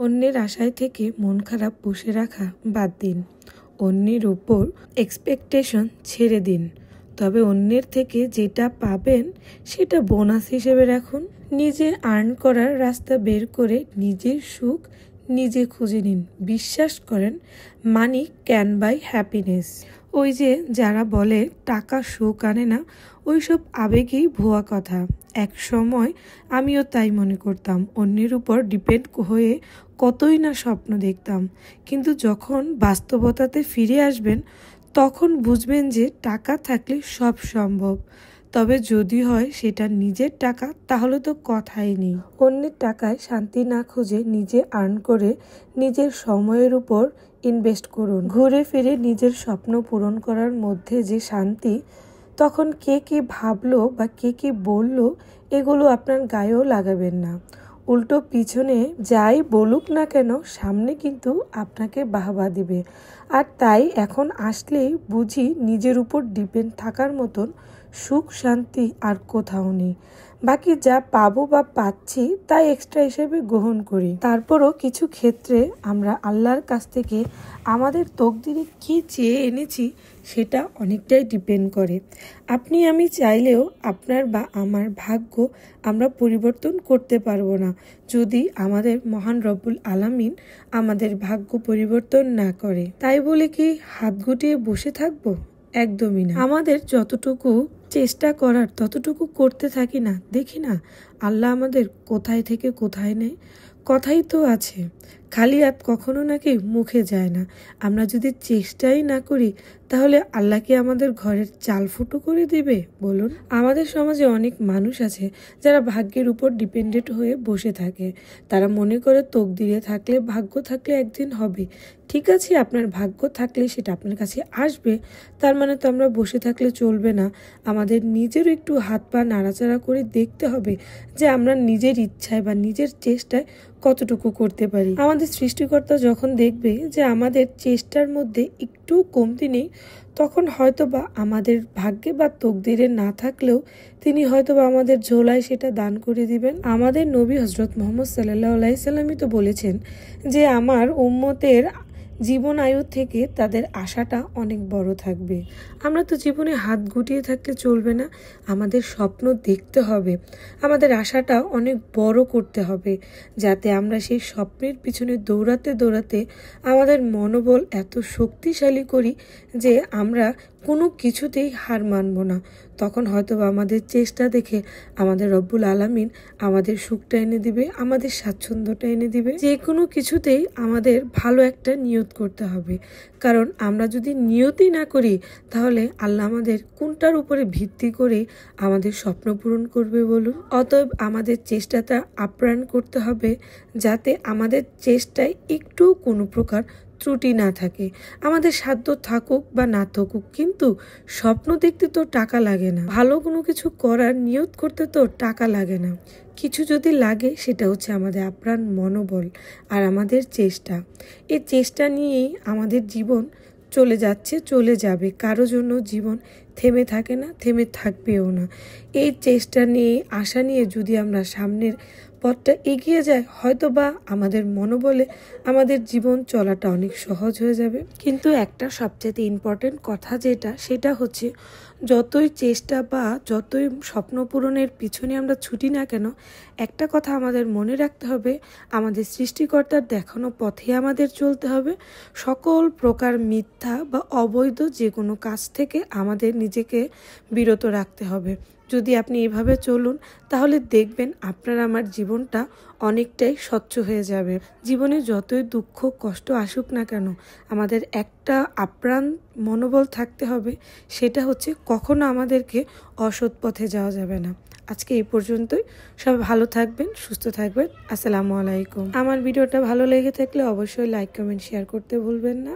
অন্যের আশায় থেকে মন খারাপ বসে রাখা বাদ দিন। অন্যের উপর এক্সপেকটেশন ছেড়ে দিন। তবে অন্যের থেকে যেটা পাবেন সেটা বোনাস হিসেবে রাখুন। নিজে আর্ন করার রাস্তা বের করে নিজের সুখ নিজে খুঁজে নিন। বিশ্বাস করেন, মানি ক্যান বাই হ্যাপিনেস। ওই যে যারা বলে টাকা সুখ আনে না, ওইসব আবেগেই ভুয়া কথা। এক সময় আমিও তাই মনে করতাম। অন্যের উপর ডিপেন্ড হয়ে কতই না স্বপ্ন দেখতাম, কিন্তু যখন বাস্তবতাতে ফিরে আসবেন তখন বুঝবেন যে টাকা থাকলে সব সম্ভব। তবে যদি হয় সেটা নিজের টাকা, তাহলে তো কথাই নেই। অন্যের টাকায় শান্তি না খুঁজে নিজে আর্ন করে নিজের সময়ের উপর ইনভেস্ট করুন। ঘুরে ফিরে নিজের স্বপ্ন পূরণ করার মধ্যে যে শান্তি, তখন কে কি ভাবলো বা কে কি বললো এগুলো আপনার গায়েও লাগাবেন না। উল্টো পিছনে যাই বলুক না কেন, সামনে কিন্তু আপনাকে বাহবা দিবে। আর তাই এখন আসলেই বুঝি নিজের উপর ডিপেন্ড থাকার মতন সুখ শান্তি আর কোথাও নেই। বাকি যা পাবো বা পাচ্ছি তাই এক্সট্রা হিসেবে গ্রহণ করি। তারপরও কিছু ক্ষেত্রে আমরা আল্লাহর কাছ থেকে আমাদের তকদিরে কী চেয়ে এনেছি সেটা অনেকটাই ডিপেন্ড করে। আপনি আমি চাইলেও আপনার বা আমার ভাগ্য আমরা পরিবর্তন করতে পারবো না, যদি আমাদের মহান রব্বুল আলামিন আমাদের ভাগ্য পরিবর্তন না করে। তাই বলে কি হাত গুটিয়ে বসে থাকবো? একদমই না। আমাদের যতটুকু চেষ্টা করার ততটুকু করতে থাকি না, দেখি না আল্লাহ আমাদের কোথায় থেকে কোথায় নেয়। কথাই তো আছে, খালি হাত কখনো নাকি মুখে যায় না। আমরা যদি চেষ্টাই না করি তাহলে আল্লাহ কি আমাদের ঘরের চাল ফুটো করে দিবে বলুন? আমাদের সমাজে অনেক মানুষ আছে যারা ভাগ্যের উপর ডিপেন্ডেন্ট হয়ে বসে থাকে। তারা মনে করে তকদিরে থাকলে, ভাগ্য থাকলে একদিন হবে। ঠিক আছে, আপনার ভাগ্য থাকলে সেটা আপনার কাছে আসবে, তার মানে তো আমরা বসে থাকলে চলবে না। আমাদের নিজেরও একটু হাত পা নাড়াচাড়া করে দেখতে হবে যে আমরা নিজের ইচ্ছায় বা নিজের চেষ্টায় কতটুকু করতে পারি। আমাদের সৃষ্টিকর্তা যখন দেখবে যে আমাদের চেষ্টার মধ্যে একটু কমতি নেই, তখন হয়তোবা আমাদের ভাগ্যে বা তকদিরে না থাকলেও তিনি হয়তোবা আমাদের ঝোলায় সেটা দান করে দিবেন। আমাদের নবী হযরত মুহাম্মদ সাল্লাল্লাহু আলাইহি সাল্লামই তো বলেছেন যে আমার উম্মতের জীবন আয়ু থেকে তাদের আশাটা অনেক বড় থাকবে। আমরা তো জীবনে হাত গুটিয়ে থাকলে চলবে না, আমাদের স্বপ্ন দেখতে হবে, আমাদের আশাটা অনেক বড় করতে হবে, যাতে আমরা সেই স্বপ্নের পিছনে দৌড়াতে দৌড়াতে আমাদের মনোবল এত শক্তিশালী করি যে আমরা কোনো কিছুতেই হার মানব না। তখন হয়তো আমাদের চেষ্টা দেখে আমাদের রব্বুল আলামিন আমাদের সুখটা এনে দিবে, আমাদের স্বাচ্ছন্দ্যটা এনে দিবে। যে কোনো কিছুতেই আমাদের ভালো একটা নিয়ত করতে হবে, কারণ আমরা যদি নিয়তই না করি তাহলে আল্লাহ আমাদের কোনটার উপরে ভিত্তি করে আমাদের স্বপ্ন পূরণ করবে বলুন? অতএব আমাদের চেষ্টাটা আপ্রাণ করতে হবে, যাতে আমাদের চেষ্টায় একটু কোনো প্রকার ত্রুটি না থাকে। আমাদের সাধ্য থাকুক বা না থাকুক, কিন্তু স্বপ্ন দেখতে তো টাকা লাগে না, ভালো কোনো কিছু করার নিয়ত করতে তো টাকা লাগে না। কিছু যদি লাগে সেটা হচ্ছে আমাদের আপ্রাণ মনোবল আর আমাদের চেষ্টা। এই চেষ্টা নিয়েই আমাদের জীবন চলে যাচ্ছে, চলে যাবে। কারো জন্য জীবন থেমে থাকে না, থেমে থাকবেও না। এই চেষ্টা নিয়ে, আশা নিয়ে যদি আমরা সামনের পথটা এগিয়ে যায়, হয়তো বা আমাদের মনোবলে আমাদের জীবন চলাটা অনেক সহজ হয়ে যাবে। কিন্তু একটা সবচেয়ে ইম্পর্টেন্ট কথা যেটা, সেটা হচ্ছে যতই চেষ্টা বা যতই স্বপ্ন পূরণের পিছনে আমরা ছুটি না কেন, একটা কথা আমাদের মনে রাখতে হবে, আমাদের সৃষ্টিকর্তার দেখানো পথে আমাদের চলতে হবে। সকল প্রকার মিথ্যা বা অবৈধ যে কোনো কাজ থেকে আমাদের নিজেকে বিরত রাখতে হবে। যদি আপনি এভাবে চলুন তাহলে দেখবেন আপনার আমার জীবনটা অনেকটাই স্বচ্ছ হয়ে যাবে। জীবনে যতই দুঃখ কষ্ট আসুক না কেন, আমাদের একটা আপ্রাণ মনোবল থাকতে হবে, সেটা হচ্ছে কখনো আমাদেরকে অসৎ পথে যাওয়া যাবে না। আজকে এই পর্যন্তই। সবাই ভালো থাকবেন, সুস্থ থাকবেন। আসসালামু আলাইকুম। আমার ভিডিওটা ভালো লেগে থাকলে অবশ্যই লাইক কমেন্ট শেয়ার করতে ভুলবেন না।